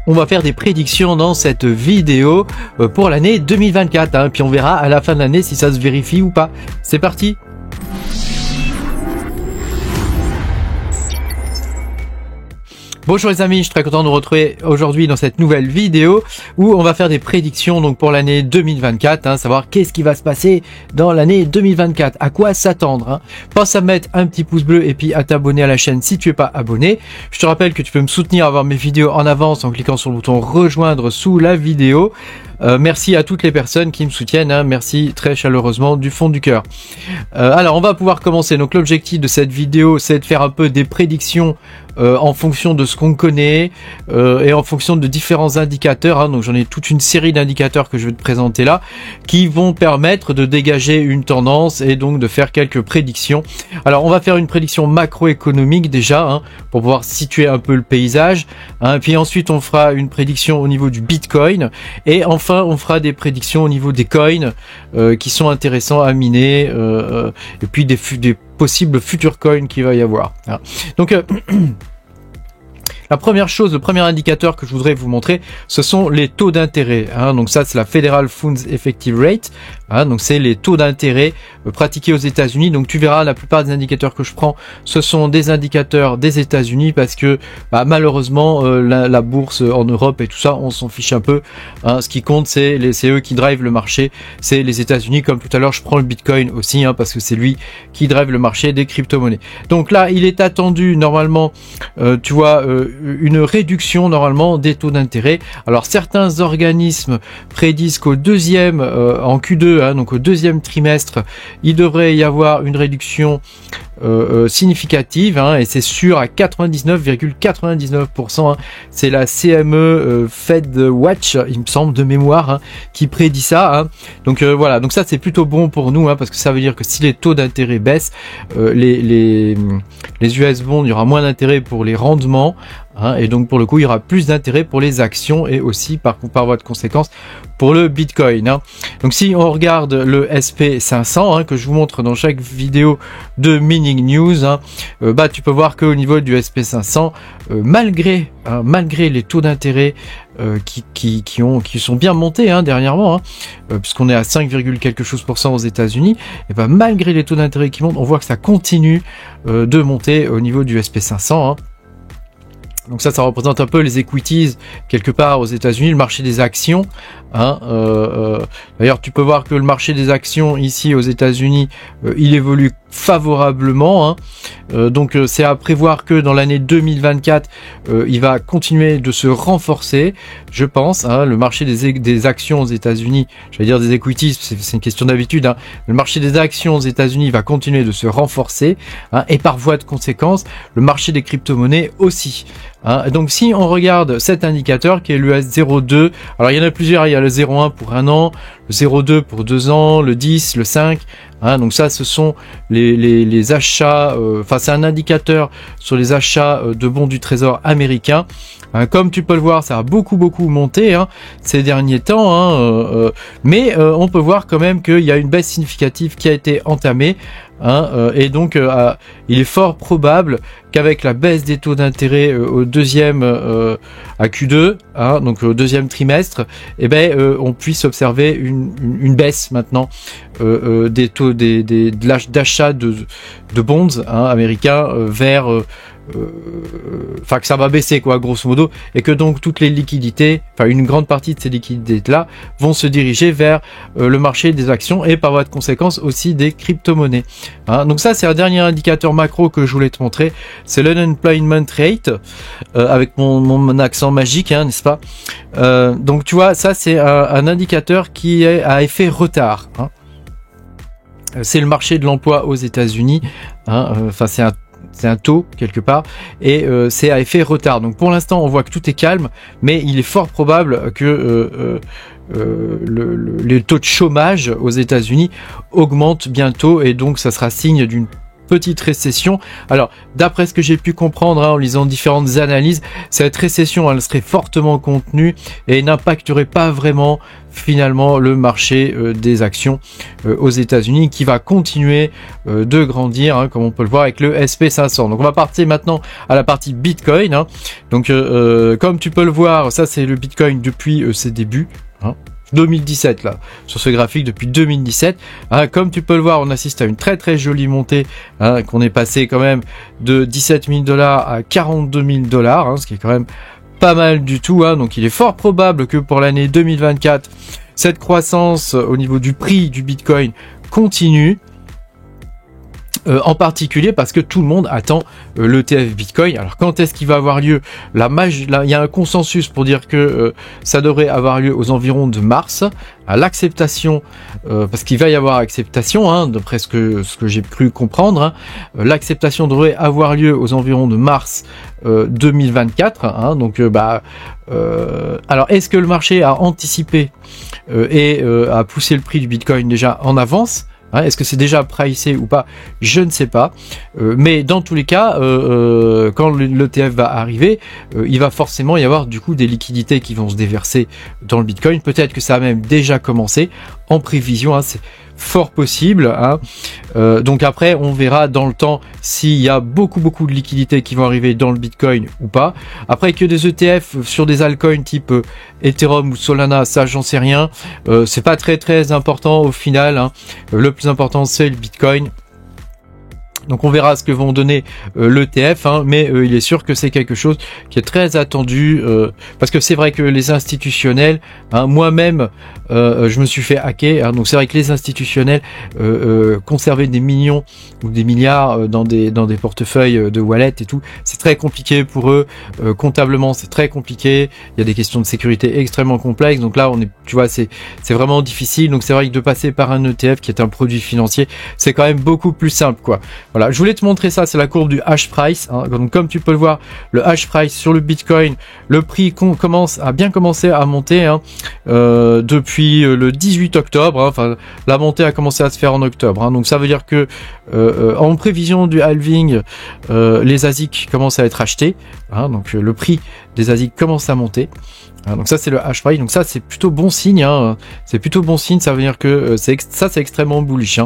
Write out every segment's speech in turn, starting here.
On va faire des prédictions dans cette vidéo pour l'année 2024, hein, puis on verra à la fin de l'année si ça se vérifie ou pas. C'est parti! Bonjour les amis, je suis très content de vous retrouver aujourd'hui dans cette nouvelle vidéo où on va faire des prédictions donc pour l'année 2024, hein, savoir qu'est-ce qui va se passer dans l'année 2024, à quoi s'attendre. Hein. Pense à mettre un petit pouce bleu et puis à t'abonner à la chaîne si tu es pas abonné. Je te rappelle que tu peux me soutenir à voir mes vidéos en avance en cliquant sur le bouton rejoindre sous la vidéo. Merci à toutes les personnes qui me soutiennent, hein, merci très chaleureusement du fond du cœur. Alors on va pouvoir commencer, donc l'objectif de cette vidéo c'est de faire un peu des prédictions en fonction de ce qu'on connaît et en fonction de différents indicateurs, hein, donc j'en ai toute une série d'indicateurs que je vais te présenter là qui vont permettre de dégager une tendance et donc de faire quelques prédictions. Alors on va faire une prédiction macroéconomique déjà, hein, pour pouvoir situer un peu le paysage, hein, puis ensuite on fera une prédiction au niveau du Bitcoin et enfin on fera des prédictions au niveau des coins qui sont intéressants à miner et puis des possibles futurs coins qu'il va y avoir. Voilà. Donc la première chose, le premier indicateur que je voudrais vous montrer, ce sont les taux d'intérêt. Hein. Donc ça, c'est la Federal Funds Effective Rate. Hein. Donc c'est les taux d'intérêt pratiqués aux États-Unis. Donc tu verras, la plupart des indicateurs que je prends, ce sont des indicateurs des États-Unis parce que malheureusement, la bourse en Europe et tout ça, on s'en fiche un peu. Hein. Ce qui compte, c'est eux qui drivent le marché. C'est les États-Unis. Comme tout à l'heure, je prends le Bitcoin aussi, hein, parce que c'est lui qui drive le marché des crypto-monnaies. Donc là, il est attendu normalement, tu vois, une réduction normalement des taux d'intérêt. Alors certains organismes prédisent qu'au deuxième en Q2, hein, donc au deuxième trimestre, il devrait y avoir une réduction significative, hein, et c'est sûr à 99,99%. Hein, c'est la CME Fed Watch, il me semble de mémoire, hein, qui prédit ça. Hein. Donc voilà, donc ça c'est plutôt bon pour nous, hein, parce que ça veut dire que si les taux d'intérêt baissent, les US bonds, il y aura moins d'intérêt pour les rendements. Hein, et donc pour le coup il y aura plus d'intérêt pour les actions et aussi par voie de conséquence pour le Bitcoin. Hein. Donc si on regarde le SP500, hein, que je vous montre dans chaque vidéo de Mining News, hein, tu peux voir qu'au niveau du SP500, malgré les taux d'intérêt qui sont bien montés, hein, dernièrement, hein, puisqu'on est à 5, quelque chose % aux États-Unis, et malgré les taux d'intérêt qui montent, on voit que ça continue de monter au niveau du SP500. Hein. Donc ça représente un peu les equities quelque part aux États-Unis, le marché des actions. Hein, d'ailleurs, tu peux voir que le marché des actions ici aux États-Unis, il évolue favorablement. Hein. Donc c'est à prévoir que dans l'année 2024, il va continuer de se renforcer, je pense. Hein, le marché des actions aux États-Unis, j'allais dire des equities, c'est une question d'habitude. Hein, le marché des actions aux États-Unis va continuer de se renforcer, hein, et par voie de conséquence, le marché des crypto-monnaies aussi. Hein. Donc si on regarde cet indicateur qui est l'US02, alors il y en a plusieurs, il y a le 0,1 pour 1 an, le 0,2 pour 2 ans, le 10, le 5, hein, donc ça ce sont les achats, c'est un indicateur sur les achats de bons du trésor américain. Hein, comme tu peux le voir, ça a beaucoup monté, hein, ces derniers temps, hein, mais on peut voir quand même qu'il y a une baisse significative qui a été entamée. Hein, et donc il est fort probable qu'avec la baisse des taux d'intérêt au deuxième à Q2, hein, donc au deuxième trimestre, on puisse observer une baisse maintenant des taux d'achat de bonds, hein, américains vers que ça va baisser quoi, grosso modo, et que donc toutes les liquidités, une grande partie de ces liquidités là vont se diriger vers le marché des actions et par voie de conséquence aussi des crypto-monnaies. Hein, donc ça c'est un dernier indicateur macro que je voulais te montrer, c'est l'unemployment rate, avec mon accent magique, hein, n'est-ce pas? Donc tu vois, ça c'est un indicateur qui est à effet retard. Hein. C'est le marché de l'emploi aux États-Unis. Hein, c'est un taux quelque part et c'est à effet retard. Donc pour l'instant on voit que tout est calme, mais il est fort probable que les taux de chômage aux États-Unis augmentent bientôt et donc ça sera signe d'une petite récession. Alors, d'après ce que j'ai pu comprendre en lisant différentes analyses, cette récession, elle serait fortement contenue et n'impacterait pas vraiment finalement le marché des actions aux États-Unis, qui va continuer de grandir, comme on peut le voir avec le SP500. Donc on va partir maintenant à la partie Bitcoin. Donc comme tu peux le voir, ça c'est le Bitcoin depuis ses débuts. 2017 là, sur ce graphique depuis 2017. Comme tu peux le voir, on assiste à une très très jolie montée, qu'on est passé quand même de 17 000 $ à 42 000 $, ce qui est quand même pas mal du tout. Donc il est fort probable que pour l'année 2024, cette croissance au niveau du prix du Bitcoin continue. En particulier parce que tout le monde attend l'ETF Bitcoin. Alors quand est-ce qu'il va avoir lieu? Il y a un consensus pour dire que ça devrait avoir lieu aux environs de mars. À l'acceptation, parce qu'il va y avoir acceptation, d'après ce que j'ai cru comprendre, l'acceptation devrait avoir lieu aux environs de mars 2024. Donc alors est-ce que le marché a anticipé et a poussé le prix du Bitcoin déjà en avance? Est-ce que c'est déjà pricé ou pas? Je ne sais pas. Mais dans tous les cas, quand l'ETF va arriver, il va forcément y avoir du coup des liquidités qui vont se déverser dans le Bitcoin. Peut-être que ça a même déjà commencé en prévision. C'est fort possible. Donc après, on verra dans le temps s'il y a beaucoup de liquidités qui vont arriver dans le Bitcoin ou pas. Après, que des ETF sur des altcoins type Ethereum ou Solana, ça j'en sais rien. C'est pas très important au final. Le plus important c'est le Bitcoin. Donc on verra ce que vont donner l'ETF, mais il est sûr que c'est quelque chose qui est très attendu, parce que c'est vrai que les institutionnels, moi-même je me suis fait hacker, donc c'est vrai que les institutionnels conserver des millions ou des milliards dans des portefeuilles de wallet et tout, c'est très compliqué pour eux, comptablement c'est très compliqué, il y a des questions de sécurité extrêmement complexes, donc là c'est vraiment difficile. Donc c'est vrai que de passer par un ETF qui est un produit financier, c'est quand même beaucoup plus simple quoi. Voilà, je voulais te montrer ça, c'est la courbe du hash price. Donc comme tu peux le voir, le hash price sur le Bitcoin, le prix a bien commencé à monter depuis le 18 octobre. Enfin, la montée a commencé à se faire en octobre. Donc ça veut dire que en prévision du halving, les ASIC commencent à être achetés. Donc le prix des ASIC commence à monter. Donc ça c'est le hash price, donc ça c'est plutôt bon signe, c'est plutôt bon signe, ça veut dire que c'est extrêmement bullish.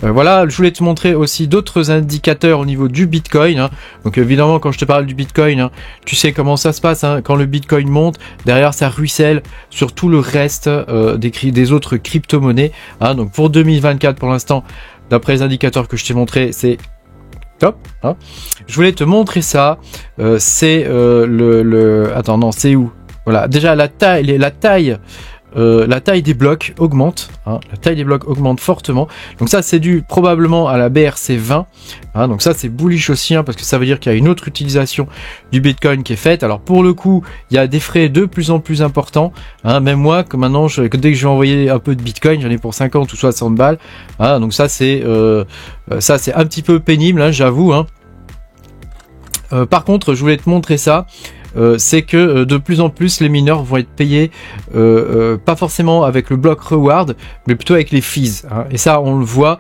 Voilà, je voulais te montrer aussi d'autres indicateurs au niveau du Bitcoin. Donc évidemment quand je te parle du Bitcoin, tu sais comment ça se passe, quand le Bitcoin monte, derrière ça ruisselle sur tout le reste des autres crypto-monnaies. Donc pour 2024 pour l'instant, d'après les indicateurs que je t'ai montré, c'est top. Je voulais te montrer ça, c'est attends non, c'est où? Voilà, déjà la taille des blocs augmente, la taille des blocs augmente fortement. Donc ça c'est dû probablement à la BRC20. Donc ça c'est bullish aussi, parce que ça veut dire qu'il y a une autre utilisation du Bitcoin qui est faite. Alors pour le coup, il y a des frais de plus en plus importants. Même moi, que maintenant, dès que je vais envoyer un peu de Bitcoin, j'en ai pour 50 ou 60 balles. Donc ça c'est un petit peu pénible, j'avoue. Par contre, je voulais te montrer ça. C'est que de plus en plus les mineurs vont être payés pas forcément avec le block reward, mais plutôt avec les fees. Et ça on le voit,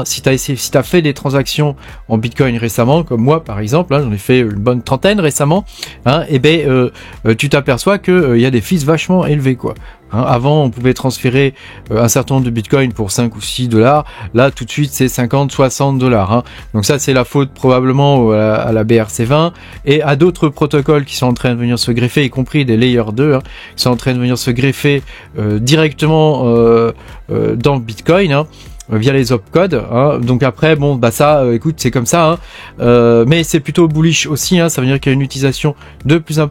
si t'as fait des transactions en Bitcoin récemment, comme moi par exemple, j'en ai fait une bonne trentaine récemment, tu t'aperçois que y a des fees vachement élevés quoi. Avant on pouvait transférer un certain nombre de Bitcoin pour 5 ou 6 $, là tout de suite c'est 50-60 $. Donc ça c'est la faute probablement à la BRC20 et à d'autres protocoles qui sont en train de venir se greffer, y compris des Layer 2 qui sont en train de venir se greffer directement dans le Bitcoin. Via les opcodes, donc après écoute c'est comme ça, mais c'est plutôt bullish aussi, ça veut dire qu'il y a une utilisation de plus en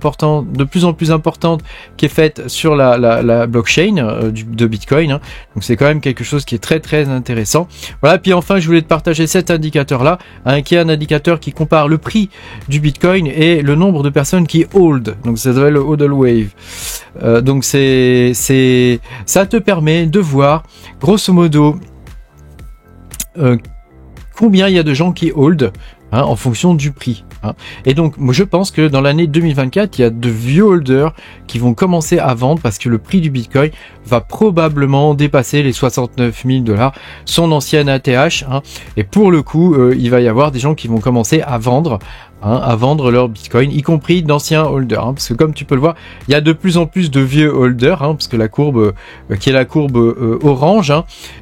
plus importante qui est faite sur la blockchain de Bitcoin, donc c'est quand même quelque chose qui est très très intéressant. Voilà, puis enfin je voulais te partager cet indicateur là, qui est un indicateur qui compare le prix du Bitcoin et le nombre de personnes qui hold, donc ça s'appelle le hodl wave. Donc ça te permet de voir grosso modo combien il y a de gens qui hold en fonction du prix. Et donc, moi, je pense que dans l'année 2024, il y a de vieux holders qui vont commencer à vendre parce que le prix du Bitcoin va probablement dépasser les 69 000 $, son ancienne ATH. Et pour le coup, il va y avoir des gens qui vont commencer à vendre leur Bitcoin, y compris d'anciens holders, parce que comme tu peux le voir, il y a de plus en plus de vieux holders, parce que la courbe qui est la courbe orange,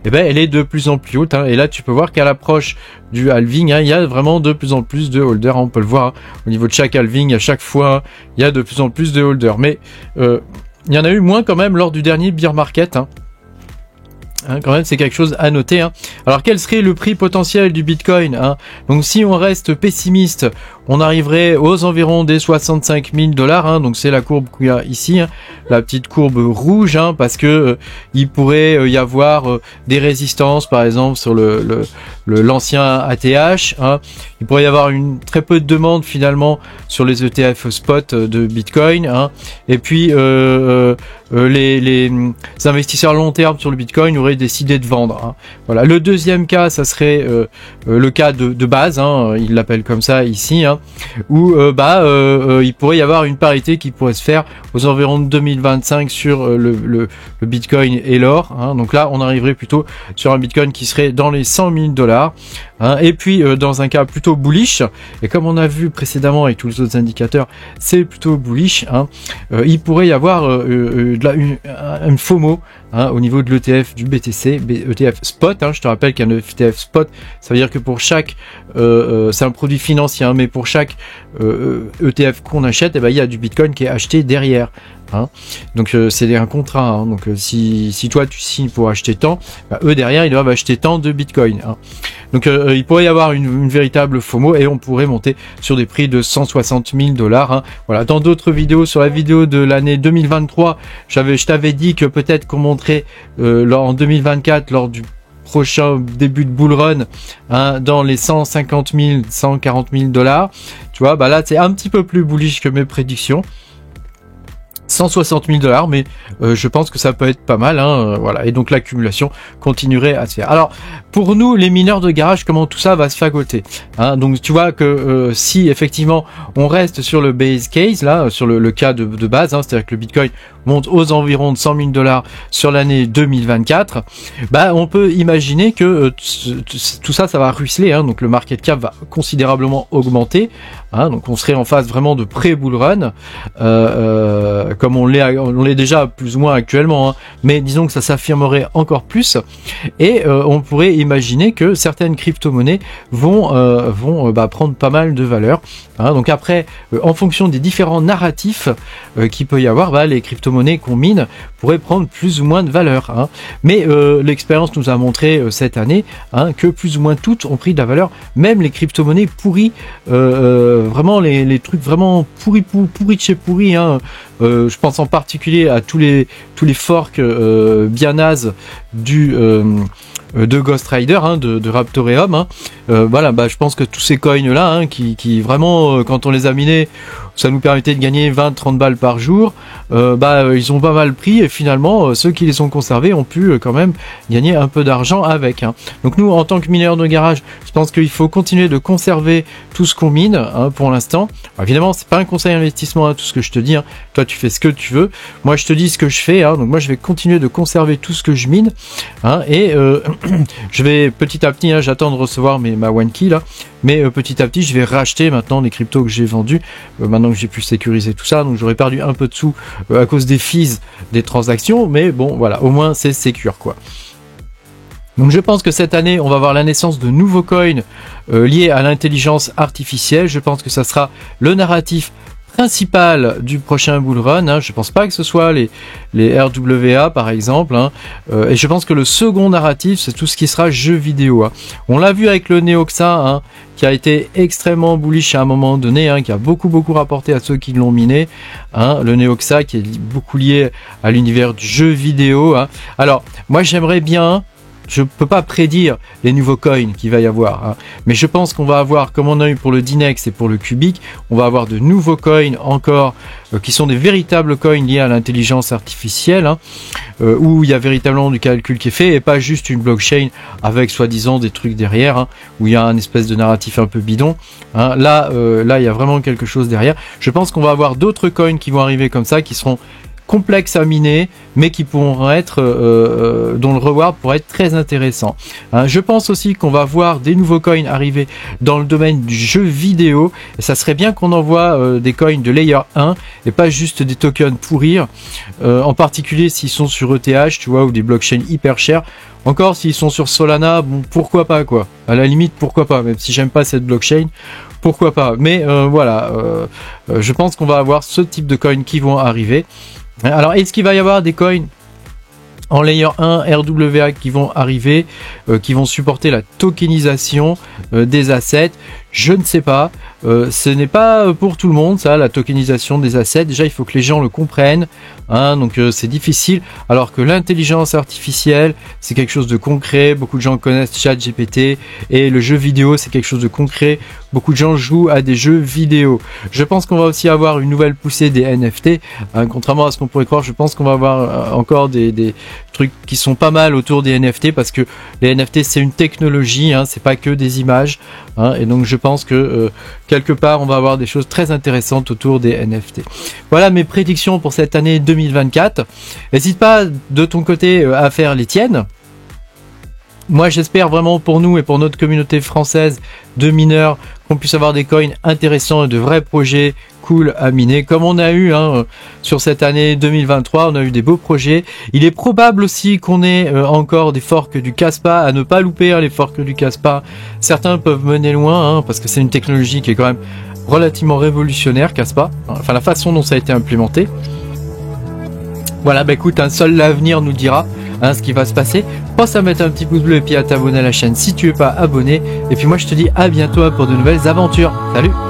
et ben elle est de plus en plus haute, et là tu peux voir qu'à l'approche du halving, il y a vraiment de plus en plus de holders, on peut le voir au niveau de chaque halving, à chaque fois, il y a de plus en plus de holders, mais il y en a eu moins quand même lors du dernier bear market. Quand même, c'est quelque chose à noter. Alors, quel serait le prix potentiel du Bitcoin? Donc, si on reste pessimiste, on arriverait aux environs des 65 000 $. Donc, c'est la courbe qu'il y a ici, la petite courbe rouge, parce que il pourrait y avoir des résistances, par exemple, sur l'ancien ATH. Il pourrait y avoir très peu de demande finalement sur les ETF spot de Bitcoin. Et puis, les investisseurs long terme sur le Bitcoin auraient décidé de vendre. Voilà. Le deuxième cas, ça serait le cas de base, il l'appelle comme ça ici, où il pourrait y avoir une parité qui pourrait se faire aux environs de 2025 sur le Bitcoin et l'or. Donc là, on arriverait plutôt sur un Bitcoin qui serait dans les 100 000 $. Et puis dans un cas plutôt bullish, et comme on a vu précédemment avec tous les autres indicateurs, c'est plutôt bullish, il pourrait y avoir une FOMO au niveau de l'ETF du BTC, ETF spot. Je te rappelle qu'un ETF spot, ça veut dire que pour chaque, c'est un produit financier, mais pour chaque ETF qu'on achète, il y a du Bitcoin qui est acheté derrière. Donc c'est un contrat. Donc si toi tu signes pour acheter tant, eux derrière ils doivent acheter tant de Bitcoin. Donc il pourrait y avoir une véritable FOMO et on pourrait monter sur des prix de 160 000 $. Voilà. Dans d'autres vidéos, sur la vidéo de l'année 2023, je t'avais dit que peut-être qu'on monterait en 2024 lors du prochain début de bull run dans les 150 000, 140 000 $. Tu vois, là c'est un petit peu plus bullish que mes prédictions. 160 000 $, mais je pense que ça peut être pas mal, voilà. Et donc l'accumulation continuerait à se faire. Alors pour nous, les mineurs de garage, comment tout ça va se fagoter, donc tu vois que si effectivement on reste sur le base case là, sur le cas de base, c'est-à-dire que le Bitcoin monte aux environs de 100 000 $ sur l'année 2024, on peut imaginer que tout ça va ruisseler, donc le market cap va considérablement augmenter, donc on serait en phase vraiment de pré-bull run, comme on l'est déjà plus ou moins actuellement, mais disons que ça s'affirmerait encore plus, et on pourrait imaginer que certaines crypto-monnaies vont prendre pas mal de valeur. Donc après, en fonction des différents narratifs qu'il peut y avoir, les crypto-monnaies qu'on mine pourraient prendre plus ou moins de valeur. Mais l'expérience nous a montré cette année que plus ou moins toutes ont pris de la valeur, même les crypto-monnaies pourries, vraiment les trucs vraiment pourris de chez pourris. Je pense en particulier à tous les forks bien nazes de Ghost Rider, de Raptoreum. Je pense que tous ces coins là, qui vraiment, quand on les a minés, ça nous permettait de gagner 20-30 balles par jour. Ils ont pas mal pris, et finalement ceux qui les ont conservés ont pu quand même gagner un peu d'argent avec. Donc nous, en tant que mineurs de garage, je pense qu'il faut continuer de conserver tout ce qu'on mine pour l'instant. Évidemment, c'est pas un conseil d'investissement, tout ce que je te dis. Toi, tu fais ce que tu veux. Moi, je te dis ce que je fais. Donc moi, je vais continuer de conserver tout ce que je mine. Et je vais petit à petit, j'attends de recevoir ma one key là, mais petit à petit je vais racheter maintenant les cryptos que j'ai vendus, maintenant que j'ai pu sécuriser tout ça. Donc j'aurais perdu un peu de sous à cause des fees des transactions, mais bon voilà, au moins c'est sécure quoi. Donc je pense que cette année on va voir la naissance de nouveaux coins liés à l'intelligence artificielle. Je pense que ça sera le narratif principal du prochain bull run. Je pense pas que ce soit les RWA par exemple, et je pense que le second narratif c'est tout ce qui sera jeux vidéo. On l'a vu avec le Neoxa, qui a été extrêmement bullish à un moment donné, qui a beaucoup rapporté à ceux qui l'ont miné, le Neoxa qui est beaucoup lié à l'univers du jeu vidéo. Alors moi j'aimerais bien je peux pas prédire les nouveaux coins qu'il va y avoir, hein. Mais je pense qu'on va avoir, comme on a eu pour le Dinex et pour le Cubic, on va avoir de nouveaux coins encore qui sont des véritables coins liés à l'intelligence artificielle, hein, où il y a véritablement du calcul qui est fait et pas juste une blockchain avec soi-disant des trucs derrière, hein, où il y a un espèce de narratif un peu bidon, hein. Là, il y a vraiment quelque chose derrière. Je pense qu'on va avoir d'autres coins qui vont arriver comme ça, qui seront complexes à miner, mais qui pourront être, dont le reward pourrait être très intéressant. Hein, je pense aussi qu'on va voir des nouveaux coins arriver dans le domaine du jeu vidéo, et ça serait bien qu'on envoie des coins de layer 1, et pas juste des tokens pourrir, en particulier s'ils sont sur ETH, tu vois, ou des blockchains hyper chères. Encore s'ils sont sur Solana, bon, pourquoi pas, quoi. À la limite, pourquoi pas, même si j'aime pas cette blockchain, pourquoi pas. Mais voilà, je pense qu'on va avoir ce type de coins qui vont arriver. Alors, est-ce qu'il va y avoir des coins en layer 1 RWA qui vont arriver, qui vont supporter la tokenisation des assets? Je ne sais pas. Ce n'est pas pour tout le monde, ça, la tokenisation des assets. Déjà, il faut que les gens le comprennent, hein, donc c'est difficile. Alors que l'intelligence artificielle, c'est quelque chose de concret. Beaucoup de gens connaissent ChatGPT, et le jeu vidéo, c'est quelque chose de concret. Beaucoup de gens jouent à des jeux vidéo. Je pense qu'on va aussi avoir une nouvelle poussée des NFT. Hein, contrairement à ce qu'on pourrait croire, je pense qu'on va avoir encore des trucs qui sont pas mal autour des NFT, parce que les NFT, c'est une technologie, hein, c'est pas que des images, hein, et donc je pense que quelque part on va avoir des choses très intéressantes autour des NFT. Voilà mes prédictions pour cette année 2024. N'hésite pas de ton côté à faire les tiennes. Moi j'espère vraiment pour nous et pour notre communauté française de mineurs qu'on puisse avoir des coins intéressants et de vrais projets cool à miner, comme on a eu, hein, sur cette année 2023, on a eu des beaux projets. Il est probable aussi qu'on ait encore des forks du Kaspa, à ne pas louper, hein, les forks du Kaspa. Certains peuvent mener loin, hein, parce que c'est une technologie qui est quand même relativement révolutionnaire, Kaspa, hein, enfin la façon dont ça a été implémenté. Voilà, bah écoute, un seul l'avenir nous dira, hein, ce qui va se passer. Pense à mettre un petit pouce bleu et puis à t'abonner à la chaîne si tu es pas abonné. Et puis moi je te dis à bientôt pour de nouvelles aventures. Salut!